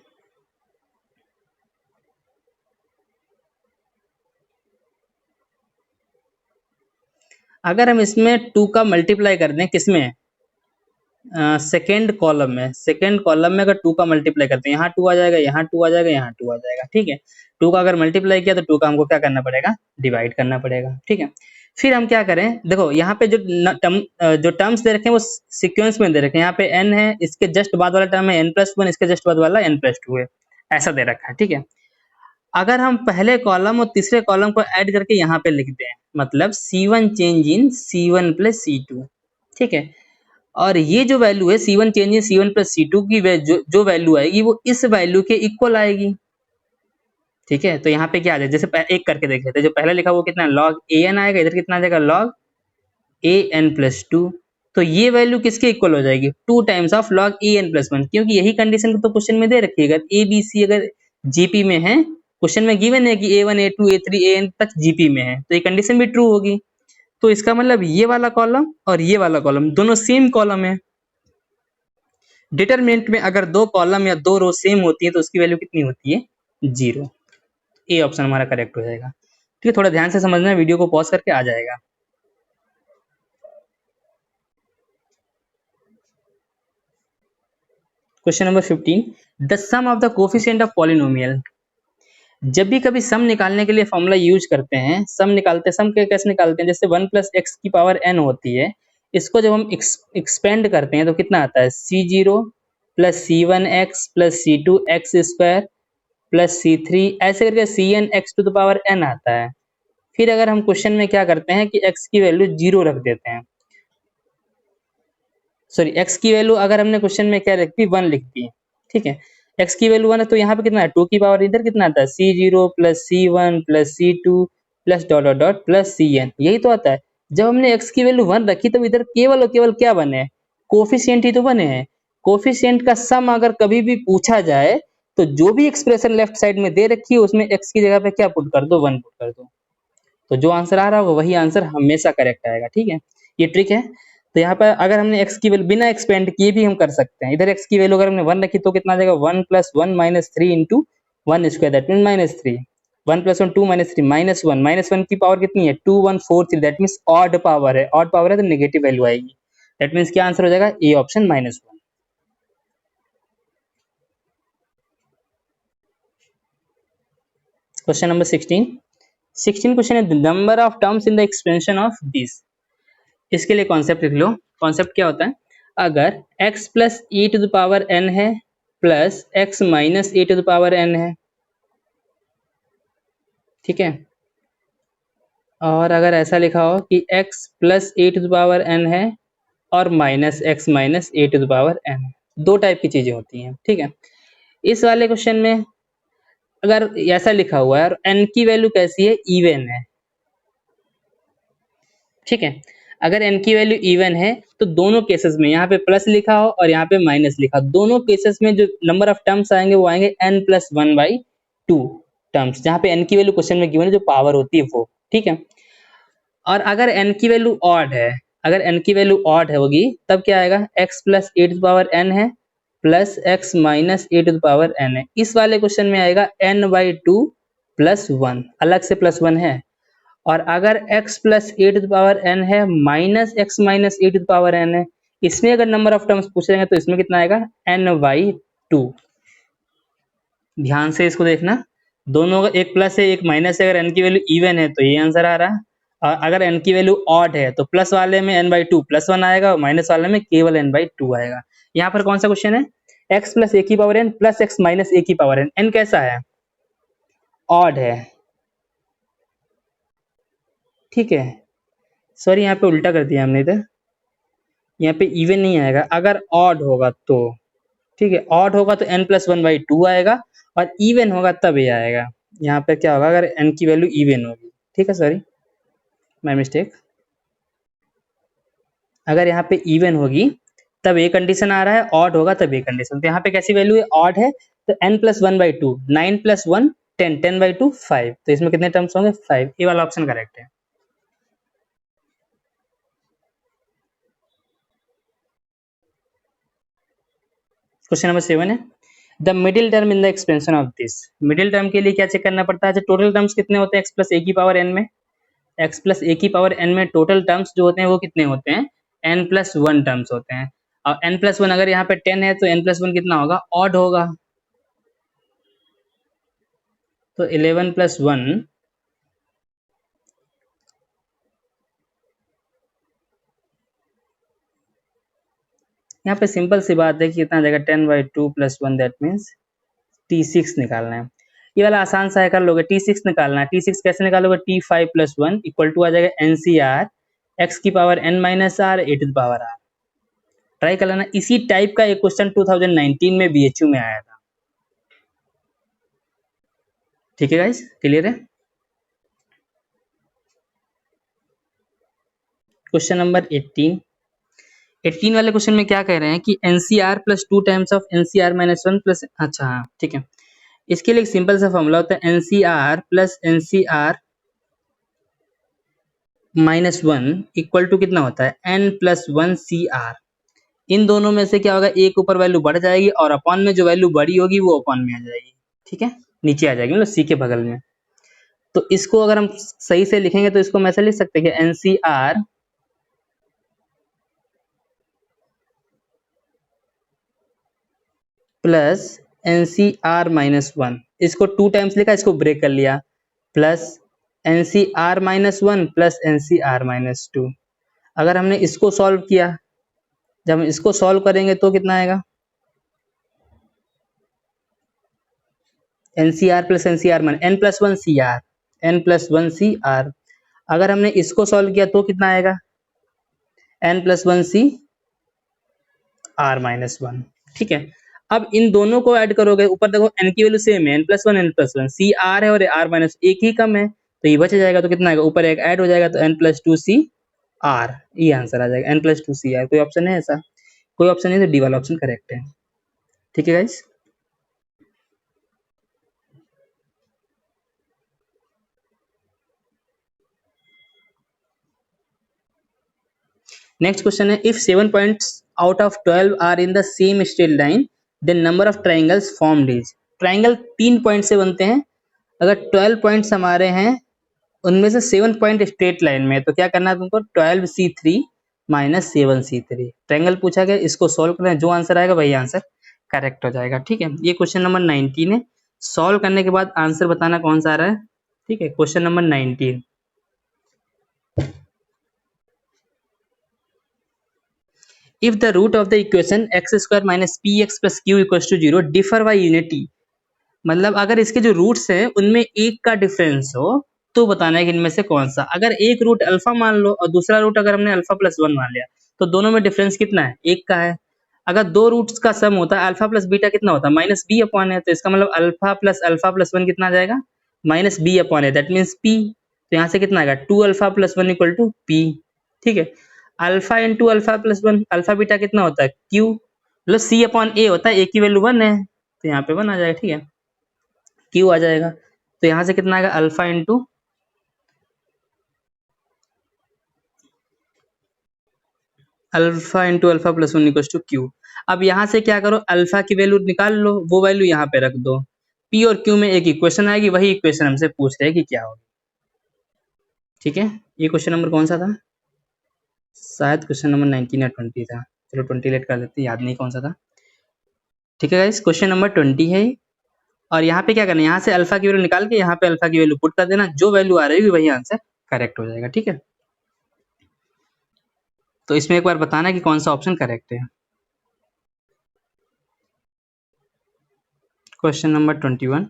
अगर हम इसमें 2 का मल्टीप्लाई कर दें किसमें, सेकेंड कॉलम में, सेकेंड कॉलम में अगर 2 का मल्टीप्लाई करते हैं, यहाँ 2 आ जाएगा, यहाँ 2 आ जाएगा, यहाँ 2 आ जाएगा। ठीक है, 2 का अगर मल्टीप्लाई किया तो 2 का हमको क्या करना पड़ेगा, डिवाइड करना पड़ेगा। ठीक है, फिर हम क्या करें, देखो यहाँ पे जो टर्म्स दे रखे हैं वो सीक्वेंस में दे रखे हैं, यहाँ पे n है, इसके जस्ट बाद वाला टर्म है n+1, इसके जस्ट बाद वाला n+2 है, ऐसा दे रखा है। ठीक है, अगर हम पहले कॉलम और तीसरे कॉलम को ऐड करके यहाँ पे लिखते हैं, मतलब C1 change in C1 + C2। ठीक है, और ये जो वैल्यू है C1 change in C1 + C2 की जो वैल्यू आएगी वो इस वैल्यू के इक्वल आएगी। ठीक है, तो यहाँ पे क्या आ जाए, जैसे एक करके देख लेते हैं, जो पहले लिखा वो कितना log an आएगा, इधर कितना आ जाएगा log an+2। तो ये वैल्यू किसके इक्वल हो जाएगी 2 टाइम्स ऑफ log an+1, क्योंकि यही कंडीशन तो क्वेश्चन में दे रखी है। अगर ए बी सी अगर जीपी में है, क्वेश्चन में गिवन है कि a1 a2 a3 an तक जीपी में है, तो ये कंडीशन भी ट्रू होगी। तो इसका मतलब ये वाला कॉलम और ये वाला कॉलम दोनों सेम कॉलम है। डिटरमिनेंट में अगर दो कॉलम या दो रो सेम होती है तो उसकी वैल्यू कितनी होती है? 0। ए ऑप्शन हमारा करेक्ट हो जाएगा। ठीक है, थोड़ा ध्यान से समझना, वीडियो को पॉज करके आ जाएगा। Question number 15, the sum of the coefficient of polynomial. जब भी कभी सम निकालने के लिए फॉर्मूला यूज करते हैं, सम निकालते हैं, सम के कैसे निकालते हैं, जैसे 1 प्लस एक्स की पावर n होती है, इसको जब हम एक्सपेंड करते हैं तो कितना आता है? c0 plus c1x plus c2x square plus c3 ऐसे करके cn x to the power n आता है। फिर अगर हम क्वेश्चन में क्या करते हैं कि x की वैल्यू 0 रख देते हैं, सॉरी x की वैल्यू अगर हमने क्वेश्चन में क्या रखी, 1 लिख दी, ठीक है, x की वैल्यू 1 है तो यहाँ पे कितना है? 2 की पावर इधर कितना आता है? c0 plus c1 plus c2 plus dot dot dot plus cn, यही तो आता है। जब हमने x की वैल्यू 1 रखी तो इधर केवल और केवल क्या बने? कोफिशिएंट ही तो बने हैं। कोफिशिएंट का सम अगर कभी भी पूछा जाए तो जो भी एक्सप्रेशन लेफ्ट साइड में दे रखी है उसमें x की जगह पे क्या पुट कर दो? 1 पुट कर दो, तो जो आंसर आ रहा होगा वही आंसर हमेशा करेक्ट आएगा। ठीक है, ये ट्रिक है। तो यहाँ पर अगर हमने x की वैल्यू बिना एक्सपेंड किए भी हम कर सकते हैं। इधर x की वैल्यू अगर हमने 1 रखी तो कितना आ जाएगा? 1 plus 1 minus 3 into 1 square, that mean minus 3। 1 plus 1 2 minus 3 -1, -1 की पावर कितनी है? 2 1 4 3, दैट मीन्स ऑड पावर है। ऑड पावर है तो नेगेटिव वैल्यू आएगी, दैट मीन्स क्या आंसर हो जाएगा? A option -1। Question number 16 question है, the number of terms in the expansion of this. इसके लिए कॉन्सेप्ट लिख लो। कॉन्सेप्ट क्या होता है? अगर x plus E to the power n है plus x minus A to the power n है, ठीक है, और अगर ऐसा लिखा हो कि x plus A to the power n है और minus x minus A to the power n है, दो टाइप की चीजें होती हैं। ठीक है, इस वाले क्वेश्चन में अगर ऐसा लिखा हुआ है और n की वैल्यू कैसी है? इवन है। ठीक है, अगर n की वैल्यू इवन है तो दोनों केसेस में, यहाँ पे प्लस लिखा हो और यहाँ पे माइनस लिखा, दोनों केसेस में जो नंबर ऑफ टर्म्स आएंगे वो आएंगे n प्लस 1/2 टर्म्स, जहाँ पे n की वैल्यू क्वेश्चन में गिवन है, जो पावर होती है वो। ठीक है, और अगर n की वैल्यू ऑड है, अगर n की वैल्यू ऑड है होगी तब क्या आएगा? x plus A to the power n है plus x minus A to the power n है। इस वाले क्वेश्चन में आएगा n/2 प्लस 1, अलग से प्लस 1 है। और अगर x plus A to the power n है minus x minus A to the power n है, इसमें अगर नंबर ऑफ टर्म्स पूछेंगे तो इसमें कितना आएगा? n/2। ध्यान से इसको देखना, दोनों का एक प्लस है एक माइनस है। अगर n की वैल्यू इवन है तो ये आंसर आ रहा है, और अगर n की वैल्यू ऑड है तो प्लस वाले में n/2 प्लस 1 आएगा और माइनस वाले में केवल n/2 आएगा। यहाँ पर कौन सा क्वेश्चन है? x प्लस ए की power n plus x minus A की पावर n। n कैसा है? ऑड है। ठीक है, सॉरी यहाँ पे उल्टा कर दिया हमने, इधर यहाँ पे इवन नहीं आएगा, अगर ऑड होगा तो। ठीक है, ऑड होगा तो n प्लस 1/2 आएगा और इवन होगा तब ये आएगा। यहाँ पे क्या होगा? अगर n की वैल्यू इवन होगी। ठीक है, सॉरी माय मिस्टेक, अगर यहाँ पे इवन होगी तब ये कंडीशन आ रहा है, ऑड होगा तब ये कंडीशन। तो यहाँ पे कैसी वैल्यू है? ऑड है तो n प्लस 1/2, 9 प्लस 1 10, 10/2 5, तो इसमें कितने टर्म्स होंगे? 5। ये वाला ऑप्शन करेक्ट है। क्वेश्चन नंबर 7 है, the middle term in the expansion of this. Middle term के लिए क्या चेक करना पड़ता है? टोटल टर्म्स कितने होते हैं x प्लस ए की पावर n में? x प्लस ए की पावर n में टोटल टर्म्स जो होते हैं वो कितने होते हैं? n प्लस 1 टर्म्स होते हैं। और n प्लस 1 अगर यहाँ पे 10 है तो n प्लस 1 कितना होगा? ऑड होगा, तो 11 प्लस 1, यहाँ पे सिंपल सी बात है कि कितना आ जाएगा? 10/2 प्लस 1, दैट मीन्स T6 निकालना है। ये वाला आसान सा है, कर लोगे। T6 निकालना है। T6 कैसे निकालोगे? T5 प्लस 1 इक्वल टू आ जाएगा NCR x की power n minus R A to the power r। Try कर लेना, इसी टाइप का एक क्वेश्चन 2019 में BHU में आया था। ठीक है गाइस, क्लियर है? क्वेश्चन नंबर 18 वाले क्वेश्चन में क्या कह रहे हैं कि NCR plus 2 times of NCR minus 1 plus, अच्छा हाँ ठीक है, इसके लिए एक सिंपल सा फॉर्मूला होता है NCR plus NCR minus 1 equal to कितना होता है? n plus 1 CR। इन दोनों में से क्या होगा, एक ऊपर वैल्यू बढ़ जाएगी और अपॉन में जो वैल्यू बड़ी होगी वो अपॉन में आ जाएगी, ठीक है, नीचे आ जाएगी, मतलब सी के बगल में। तो इसको अगर हम सही से लिखेंगे तो इसको हम ऐसे लिख सकते हैं कि NCR plus NCR minus one, इसको 2 टाइम्स लिखा, इसको ब्रेक कर लिया, plus NCR minus one plus NCR minus two. अगर हमने इसको सॉल्व किया, जब हम इसको सॉल्व करेंगे तो कितना आएगा, NCR plus NCR minus N plus one C R, N plus one C R. अगर हमने इसको सॉल्व किया तो कितना आएगा, N plus one C R minus one, ठीक है। अब इन दोनों को ऐड करोगे, ऊपर देखो एन की वैल्यू सेम है, N plus one, C R है और आर माइनस एक ही कम है, तो ये बच जाएगा, तो कितना आएगा, ऊपर एक ऐड हो जाएगा तो N plus two C R, ये आंसर आ जाएगा, N plus two C R. कोई ऑप्शन है ऐसा, कोई ऑप्शन नहीं, तो डी वाला ऑप्शन करेक्ट है, ठीक है गाइस। नेक्स्ट क्वेश्चन है, if 7 points out of 12 are in the same straight line then number of triangles formed is. Triangle 3 point से बनते हैं, अगर 12 पॉइंट्स हमारे हैं उनमें से 7 पॉइंट स्ट्रेट लाइन में, तो क्या करना है तुमको, 12c3 माइनस 7c3 ट्राइंगल पूछा गया, इसको सॉल्व करना है, जो आंसर आएगा वही आंसर करेक्ट हो जाएगा, ठीक है। ये क्वेश्चन नंबर 19 है, सॉल्व करने के बाद आंसर बताना कौन सा आ रहा है, ठीक है। Question number 19, if the root of the equation x square minus px plus q equals to 0 differ by unity, मतलब अगर इसके जो रूट्स हैं उनमें एक का डिफरेंस हो तो बताना है कि इनमें से कौन सा। अगर एक रूट अल्फा मान लो और दूसरा रूट अगर हमने अल्फा प्लस वन मान लिया, तो दोनों में डिफरेंस कितना है, एक का है। अगर दो रूट्स का सम होता है अल्फा प्लस बीटा कितना होता है, माइनस बी अपॉन है, तो इसका मतलब अल्फा प्लस वन कितना आ जाएगा, माइनस बी अपॉन है, दैट मीन्स पी। तो यहाँ से कितना आएगा, two alpha plus one equal to P, ठीक है। Alpha into alpha plus one, alpha beta कितना होता है, क्यू, मतलब सी अपॉन ए होता है, ए की वैल्यू वन है, तो यहाँ पे वन आ जाएगा, ठीक है, क्यू आ जाएगा। तो यहाँ से कितना आएगा, alpha into alpha plus one equal to Q. अब यहाँ से क्या करो, अल्फा की वैल्यू निकाल लो, वो वैल्यू यहाँ पे रख दो, पी और क्यू में एक इक्वेशन आएगी, वही इक्वेशन हमसे पूछ रहे हैं कि क्या होगी, ठीक है। ये क्वेश्चन नंबर कौन सा था, शायद क्वेश्चन नंबर 19 या 20 था, चलो 20 लेट कर लेते हैं, याद नहीं कौन सा था, ठीक है गाइस। क्वेश्चन नंबर 20 है, और यहाँ पे क्या करना है, यहाँ से अल्फा की वैल्यू निकाल के यहाँ पे अल्फा की वैल्यू पुट कर देना, जो वैल्यू आ रही है वही आंसर करेक्ट हो जाएगा, ठीक है। तो इसमें एक बार बताना कि कौन सा ऑप्शन करेक्ट है। Question number 21,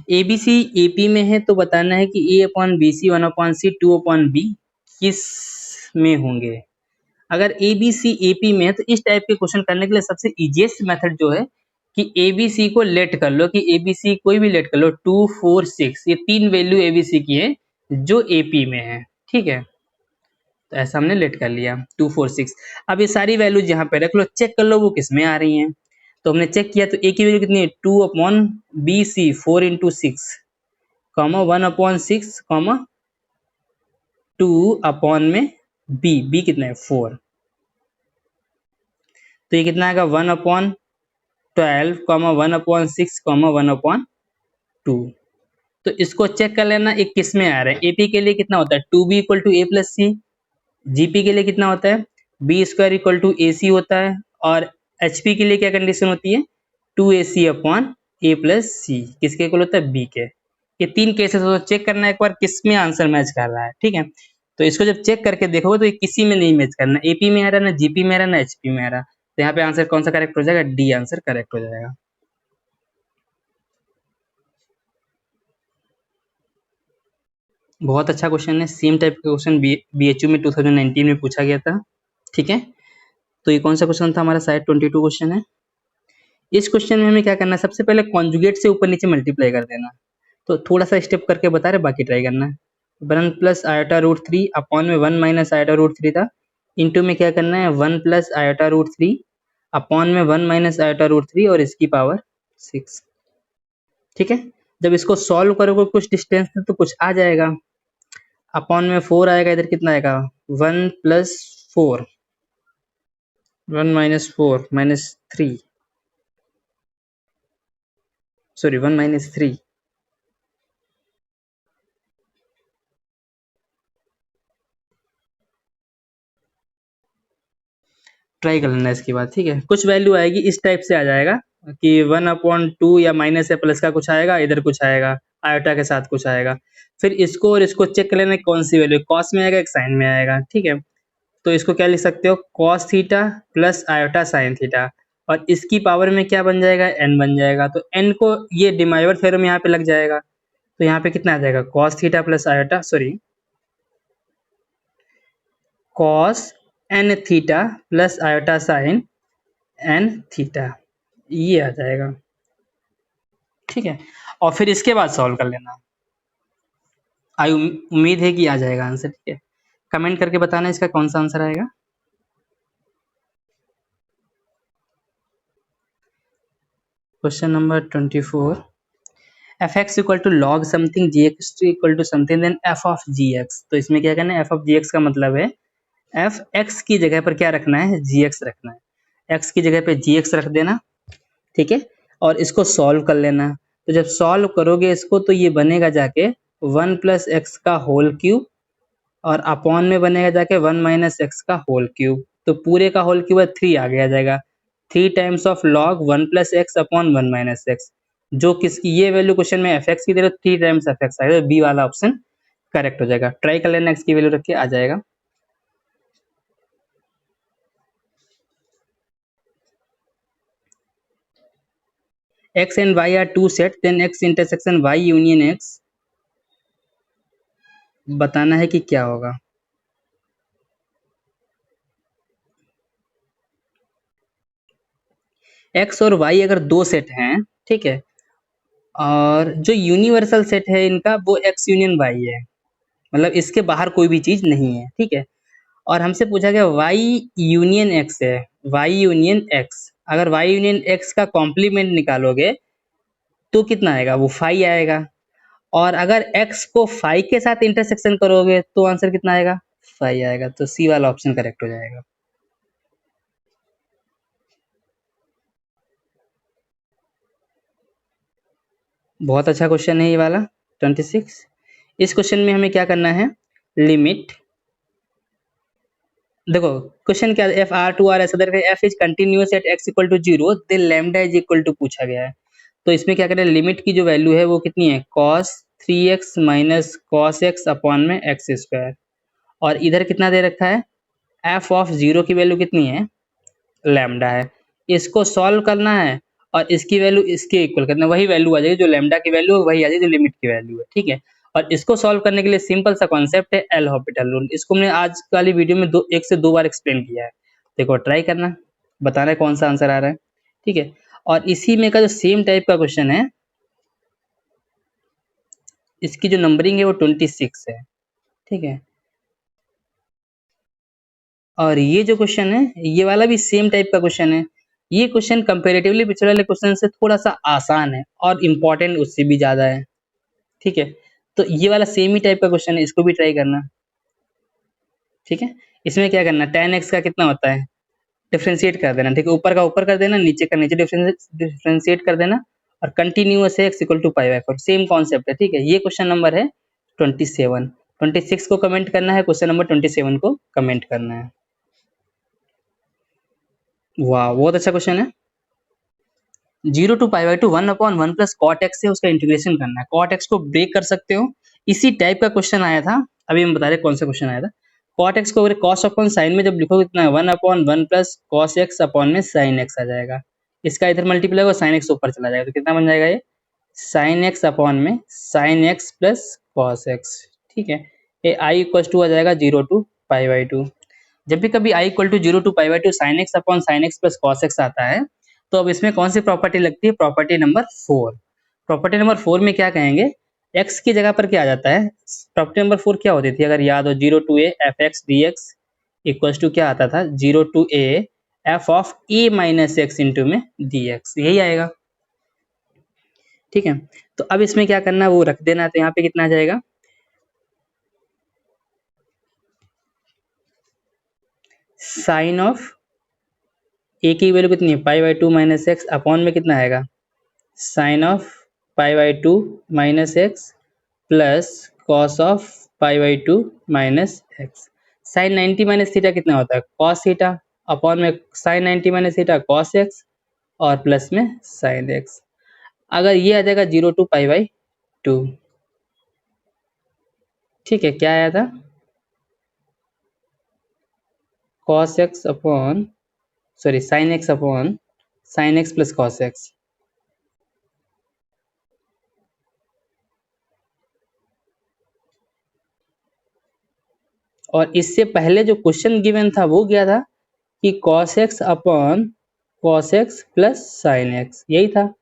A B C A P में है, तो बताना है कि A upon B C, one upon C, two upon B किस में होंगे। अगर ए बी सी ए पी में है तो इस टाइप के क्वेश्चन करने के लिए सबसे इजीएस्ट मेथड जो है कि ए बी सी को लेट कर लो, कि ए बी सी कोई भी लेट कर लो, 2 4 6, ये तीन वैल्यू ए बी सी की है जो ए पी में है, ठीक है। तो ऐसा हमने लेट कर लिया 2 4 6। अब ये सारी वैल्यूज यहाँ पे रख लो, चेक कर लो वो किस में आ रही हैं। तो हमने चेक किया तो ए की वैल्यू कितनी है, 2 upon B C 4 into six, comma 1 upon 6, comma 2 upon में बी कितना है 4, तो ये कितना आएगा 1 upon 12, comma 1 upon 6, comma 1 upon 2। तो इसको चेक कर लेना एक किस में आ रहा है। एपी के लिए कितना होता है, 2b equal to A plus C, GP के लिए कितना होता है, B square equal to A C होता है, और एचपी के लिए क्या कंडीशन होती है, 2ac अपॉन ए प्लस सी, किसके इक्वल होता है, बी के। ये तीन केसेस हो, चेक करना एक बार किस में आंसर मैच कर रहा है, ठीक है। तो इसको जब चेक करके देखोगे तो ये किसी में नहीं मैच करना, एपी में आ रहा है, ना जीपी में आ रहा है, ना एचपी में आ रहा। तो यहाँ पे आंसर कौन सा करेक्ट हो जाएगा, डी आंसर करेक्ट हो जाएगा। बहुत अच्छा क्वेश्चन है, सेम टाइप का क्वेश्चन बीएचयू में 2019 में पूछा गया था, ठीक है। तो ये कौन सा क्वेश्चन था हमारा, शायद 22 क्वेश्चन है। इस क्वेश्चन में हमें क्या करना है, सबसे पहले कॉन्जुगेट से ऊपर नीचे मल्टीप्लाई कर देना। तो थोड़ा सा स्टेप करके बता रहे, बाकी ट्राई करना है। 1 plus iota root three upon में 1 माइनस आयोटा रूट थ्री था, इंटू में क्या करना है 1 plus iota root three upon में 1 माइनस आयोटा रूट थ्री और इसकी पावर 6, ठीक है। जब इसको सॉल्व करोगे कुछ डिस्टेंस तो कुछ आ जाएगा, अपॉन में 4 आएगा, इधर कितना आएगा 1 plus 4, 1 minus 4 minus 3, sorry 1 minus 3। Try कर लेना इसके बाद, ठीक है। कुछ वैल्यू आएगी इस टाइप से आ जाएगा कि 1/2 या माइनस या प्लस का कुछ आएगा, इधर कुछ आएगा, आयोटा के साथ कुछ आएगा। फिर इसको और इसको चेक कर लेना कौन सी वैल्यू कॉस में आएगा, एक साइन में आएगा, ठीक है। तो इसको क्या लिख सकते हो, cos theta plus iota sine theta, और इसकी पावर में क्या बन जाएगा, एन बन जाएगा। तो एन को ये डिमाइवर थ्योरम यहाँ पे लग जाएगा, तो यहाँ पे कितना आ जाएगा, cos theta plus iota, sorry cos N theta plus iota sine N theta, ये आ जाएगा, ठीक है। और फिर इसके बाद सॉल्व कर लेना। आई उम्मीद है कि आ जाएगा आंसर, ठीक है। कमेंट करके बताना इसका कौन सा आंसर आएगा। Question number 24, F X equal to log something G X equal to something then F of G X. तो इसमें क्या करना है, एफ ऑफ जी एक्स का मतलब है एफ एक्स की जगह पर क्या रखना है, जी एक्स रखना है। एक्स की जगह पे जी एक्स रख देना, ठीक है। और इसको सॉल्व कर लेना। तो जब सॉल्व करोगे इसको तो ये बनेगा जाके 1 प्लस एक्स का होल क्यूब, और अपॉन में बनेगा जाके 1 माइनस एक्स का होल क्यूब। तो पूरे का होल क्यूब 3 आ गया जाएगा, 3 times of log 1 plus x upon 1 minus x. जो किसकी ये वैल्यू क्वेश्चन में एफ एक्स की दे रहे 3 टाइम्स एफ एक्स आएगा, बी वाला ऑप्शन करेक्ट हो जाएगा। ट्राई कर लेना, एक्स की वैल्यू रख के आ जाएगा। x and y are two set, then x intersection y union x, बताना है कि क्या होगा। x और y अगर दो सेट हैं, ठीक है, और जो यूनिवर्सल सेट है इनका वो x यूनियन y है, मतलब इसके बाहर कोई भी चीज नहीं है, ठीक है। और हमसे पूछा गया y यूनियन x है, y यूनियन x, अगर y यूनियन x का कॉम्प्लीमेंट निकालोगे तो कितना आएगा, वो फाई आएगा। और अगर x को फाई के साथ इंटरसेक्शन करोगे तो आंसर कितना आएगा, फाई आएगा। तो सी वाला ऑप्शन करेक्ट हो जाएगा। बहुत अच्छा क्वेश्चन है ये वाला 26। इस क्वेश्चन में हमें क्या करना है, लिमिट, देखो क्वेश्चन क्या, एफ आर टू आर ऐसा करके F is continuous at X equal to 0 then lambda is equal to पूछा गया है। तो इसमें क्या करें, लिमिट की जो वैल्यू है वो कितनी है, cos 3x minus cos x upon में एक्स स्क्वायर, और इधर कितना दे रखा है, एफ ऑफ 0 की वैल्यू कितनी है, लैम्डा है। इसको सॉल्व करना है और इसकी वैल्यू इसके इक्वल करना है, वही वैल्यू आ जाएगी जो लैम्डा की वैल्यू है, वही आ जाएगी जो लिमिट की वैल्यू है, ठीक है। और इसको सॉल्व करने के लिए सिंपल सा कॉन्सेप्ट है एल हॉपिटल रूल। इसको हमने आज वाली वीडियो में एक से दो बार एक्सप्लेन किया है। देखो ट्राई करना, बताना है कौन सा आंसर आ रहा है, ठीक है। और इसी में का जो सेम टाइप का क्वेश्चन है, इसकी जो नंबरिंग है वो 26 है, ठीक है। और ये जो क्वेश्चन है ये वाला भी सेम टाइप का क्वेश्चन है। ये क्वेश्चन कंपैरेटिवली पिछले वाले क्वेश्चन से थोड़ा सा आसान है और इम्पोर्टेंट उससे भी ज्यादा है, ठीक है। तो ये वाला सेम ही टाइप का क्वेश्चन है, इसको भी ट्राई करना, ठीक है। इसमें क्या करना, tan x का कितना होता है, डिफ्रेंशिएट कर देना, ठीक है। ऊपर का ऊपर कर देना, नीचे का नीचे डिफ्रेंशिएट कर देना, और कंटिन्यूअस है x equal to pi by 4, same concept है, ठीक है। ये क्वेश्चन नंबर है 27। 26 को कमेंट करना है, क्वेश्चन नंबर 27 को कमेंट करना है। वाह बहुत अच्छा क्वेश्चन है। 0 to π/2 1/1 प्लस कॉट एक्स से उसका इंटीग्रेशन करना है। कॉट एक्स को ब्रेक कर सकते हो, इसी टाइप का क्वेश्चन आया था, अभी हम बता रहे कौन सा क्वेश्चन आया था। कॉट एक्स को अगर कॉस अपॉन साइन में जब लिखोगे कितना है, 1/1 प्लस कॉस एक्स अपॉन में साइन एक्स आ जाएगा। इसका इधर मल्टीप्लाई होगा, साइन एक्स ऊपर चला जाएगा, तो कितना बन जाएगा ये, साइन एक्स अपॉन में sine X plus cos x, ठीक है। ये आई इक्वल टू आ जाएगा 0 to π/2। जब भी कभी I equal to 0 to π/2 sine X upon sine X plus cos X आता है, तो अब इसमें कौन सी प्रॉपर्टी लगती है, प्रॉपर्टी नंबर 4। प्रॉपर्टी नंबर 4 में क्या कहेंगे, x की जगह पर क्या आ जाता है, प्रॉपर्टी नंबर 4 क्या होती थी अगर याद हो, 0 to a f x d x equals to क्या आता था, 0 to a f of a minus x into में डी एक्स, यही आएगा, ठीक है। तो अब इसमें क्या करना है वो रख देना, तो यहाँ पे कितना आ जाएगा, साइन ऑफ ए की वैल्यू कितनी है, pi by two minus x upon में कितना आएगा, sine of pi by two minus x plus cos of pi by two minus x. Sine 90 minus theta कितना होता है, कॉस थीटा अपॉन में sine 90 minus theta cos x और प्लस में साइन एक्स। अगर ये आ जाएगा 0 टू पाई बाई टू, ठीक है, क्या आया था, cos x upon sorry sine X upon sine X plus cos x. और इससे पहले जो क्वेश्चन गिवन था वो क्या था कि cos x upon cos x plus sine x, यही था।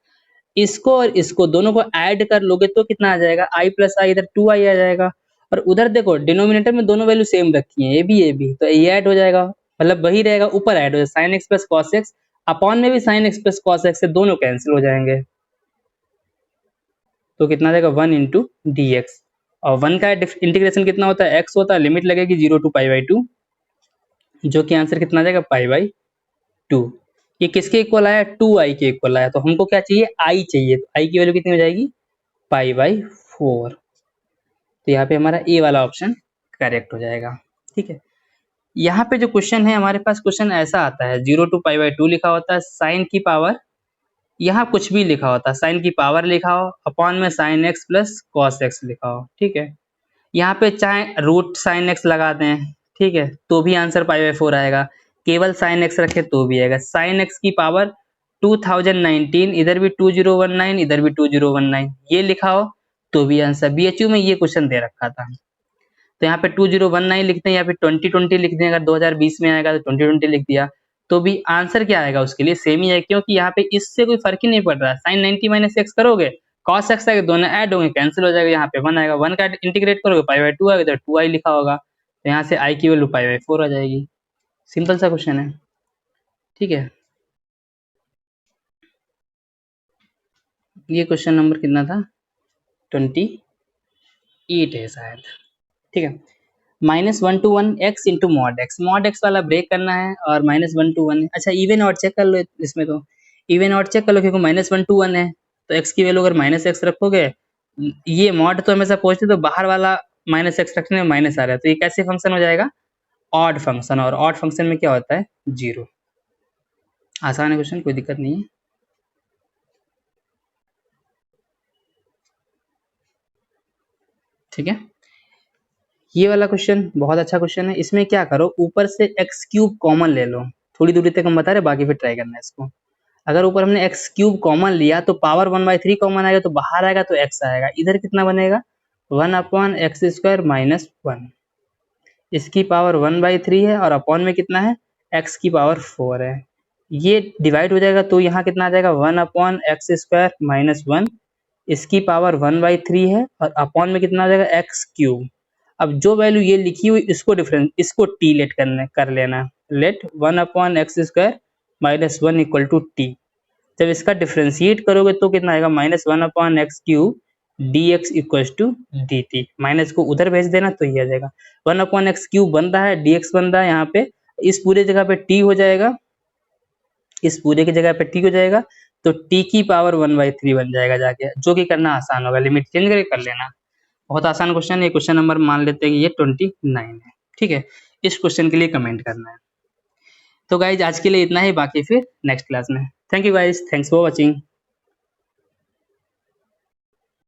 इसको और इसको दोनों को ऐड कर लोगे तो कितना आ जाएगा, आई प्लस आई, इधर 2i आ जाएगा। और उधर देखो डिनोमिनेटर में दोनों वैल्यू सेम रखी है, ए बी, तो ये ऐड हो जाएगा, मतलब वही रहेगा, ऊपर ऐड हो जाएगा sign X plus cos x, upon में भी sign X plus cos x से दोनों कैंसिल हो जाएंगे, तो कितना आ जाएगा 1 इंटू डी एक्स। और 1 का इंटीग्रेशन कितना होता है, एक्स होता है, लिमिट लगेगी 0 टू पाई बाई टू, जो कि आंसर कितना आ जाएगा पाई बाई टू। ये किसके इक्वल आया, 2i के इक्वल आया, तो हमको क्या चाहिए, i चाहिए, तो i की वैल्यू कितनी हो जाएगी, पाई बाई 4। तो यहाँ पे हमारा ए वाला ऑप्शन करेक्ट हो जाएगा, ठीक है। यहाँ पे जो क्वेश्चन है हमारे पास, क्वेश्चन ऐसा आता है 0 टू पाई बाई टू लिखा होता है, साइन की पावर, यहाँ कुछ भी लिखा होता है, साइन की पावर लिखा हो, अपॉन में sine X plus cos x लिखा हो, ठीक है। यहाँ पे चाहे रूट साइन एक्स लगा दें, ठीक है, तो भी आंसर पाई बाई 4 आएगा, केवल साइन एक्स रखे तो भी आएगा। साइन एक्स की पावर 2019, इधर भी 2019, इधर भी 2019, ये लिखा हो तो भी आंसर। बीएचयू में ये क्वेश्चन दे रखा था, तो यहाँ पे 2019 लिखते हैं, यहाँ पे 2020 लिख दें, अगर 2020 में आएगा तो 2020 लिख दिया, तो भी आंसर क्या आएगा उसके लिए, सेम ही है, क्योंकि यहाँ पे इससे कोई फर्क ही नहीं पड़ रहा। साइन 90 माइनस एक्स करोगे, कॉस एक्स आएगा, दोनों ऐड होंगे, कैंसिल हो जाएगा, यहाँ पे 1 आएगा, 1 का इंटीग्रेट करोगे पाई बाई 2 आएगा, इधर 2i लिखा होगा, तो यहाँ से i की वैल्यू पाई बाई 4 आ जाएगी। सिंपल सा क्वेश्चन है, ठीक है। ये क्वेश्चन नंबर कितना था, 28 है शायद, ठीक है। -1 to 1 x into mod x वाला ब्रेक करना है, और -1 to 1, अच्छा इवन और चेक कर लो इसमें, तो इवन और चेक कर लो, क्योंकि -1 to 1 है, तो x की वैल्यू अगर -x रखोगे, ये मॉड तो हमेशा पहुंचते तो बाहर वाला -x रखने में माइनस आ रहा है, तो ये कैसे फंक्शन हो जाएगा, ऑड फंक्शन, और ऑड फंक्शन में क्या होता है, 0। आसान है क्वेश्चन, कोई दिक्कत नहीं है, ठीक है। ये वाला क्वेश्चन बहुत अच्छा क्वेश्चन है, इसमें क्या करो, ऊपर से एक्स क्यूब कॉमन ले लो, थोड़ी दूरी तक हम बता रहे, बाकी फिर ट्राई करना है इसको। अगर ऊपर हमने एक्स क्यूब कॉमन लिया तो पावर 1/3 कॉमन आएगा, तो बाहर आएगा तो एक्स आएगा, इधर कितना बनेगा, 1/x² माइनस 1, इसकी पावर 1/3 है, और अपॉन में कितना है, x की पावर 4 है, ये डिवाइड हो जाएगा, तो यहाँ कितना आ जाएगा, 1/x² माइनस 1, इसकी पावर 1/3 है, और अपॉन में कितना आ जाएगा, एक्स क्यूब। अब जो वैल्यू ये लिखी हुई, इसको डिफरेंस, इसको टी लेट कर लेना, let 1/x² minus 1 equal to t. जब इसका डिफ्रेंशिएट करोगे तो कितना आएगा, -1/x³ dx equal to dt, minus को उधर भेज देना तो ये आ जाएगा, 1/x³ बन रहा है, dx बन रहा है, यहाँ पे इस पूरे जगह पे t हो जाएगा, इस पूरे की जगह पे t हो जाएगा, तो t की पावर 1/3 बन जाएगा जाके, जो कि करना आसान होगा, लिमिट चेंज करके कर लेना। बहुत आसान क्वेश्चन है, क्वेश्चन नंबर मान लेते हैं कि ये 29 है, ठीक है। इस क्वेश्चन के लिए कमेंट करना है। तो गाइज आज के लिए इतना ही, बाकी फिर नेक्स्ट क्लास में। Thank you guys, thanks for watching.